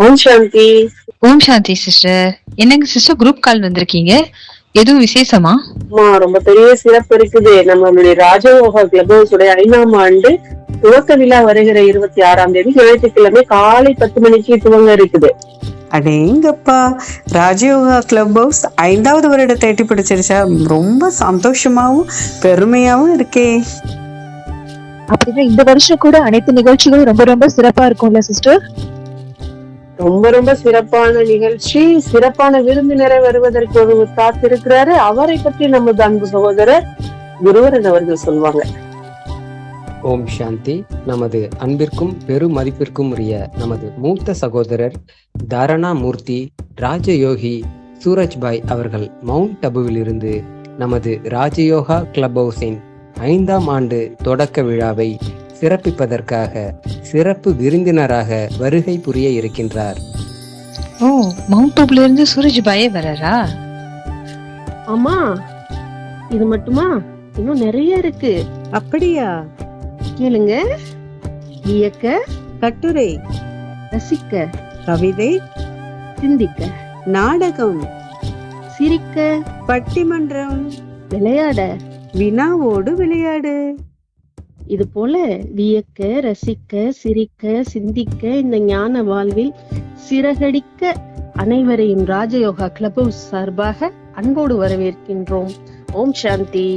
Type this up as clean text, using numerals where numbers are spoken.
ஓம் சாந்தி. ஓம் சாந்தி sister. என்னங்க sister group call வந்திருக்கீங்க, எதுவும் விசேஷமா? ரொம்ப பெரிய சிறப்பு இருக்குது. நம்மளுடைய ராஜயோகா கிளப் ஹவுஸுடைய 5ஆம் ஆண்டு துவக்க விழா வருகிற 26ஆம் தேதி ஞாயிற்றுக்கிழமை காலை 10 மணிக்கு துவங்க இருக்குது. அடேங்கப்பா, ராஜயோகா கிளப் ஹவுஸ் 5வது வருடத்தை எட்டி பிடிச்சிருச்சா? ரொம்ப சந்தோஷமாவும் பெருமையாவும் இருக்கே. அப்படின்னா இந்த வருஷம் கூட அனைத்து நிகழ்ச்சிகளும் ரொம்ப ரொம்ப சிறப்பா இருக்கும்ல சிஸ்டர்? ரொம்ப ரொம்ப சிறப்பான நிகழ்ச்சி. சிறப்பான விருந்தினரை வருவதற்கு ஒரு காத்திருக்கிறாரு. அவரை பற்றி நமது அன்பு சகோதரர் குருவரன் அவர்கள் சொல்வாங்க. ஓம் சாந்தி. நமது அன்பிற்கும் பெரு மதிப்பிற்கும் உரிய நமது மூத்த சகோதரர் தாரணா மூர்த்தி ராஜயோகி சூரஜ்பாய் அவர்கள் மவுண்ட் அபுவில் இருந்து நமது ராஜயோகா கிளப் ஹவுஸின் 5ஆம் ஆண்டு தொடக்க விழாவை சிறப்பிப்பதற்காக சிறப்பு விருந்தினராக வருகை புரிய இருக்கின்றார். ஓ, மவுண்ட் அபுல இருந்து சூரஜ் பாயே வராரா? ஆமா, இது மட்டுமா? இன்னும் நிறைய இருக்கு. அப்படியா? கேளுங்க. வியக்க, கட்டுரை, ரசிக்க, கவிதை, சிந்திக்க, நாடகம், சிரிக்க, பட்டிமன்றம், விளையாட, வினாவோடு விளையாடு. இது போல வியக்க, ரசிக்க, சிரிக்க, சிந்திக்க இந்த ஞான வாழ்வில் சிறகடிக்க அனைவரையும் ராஜயோகா கிளப் ஹவுஸ் சார்பாக அன்போடு வரவேற்கின்றோம். ஓம் சாந்தி.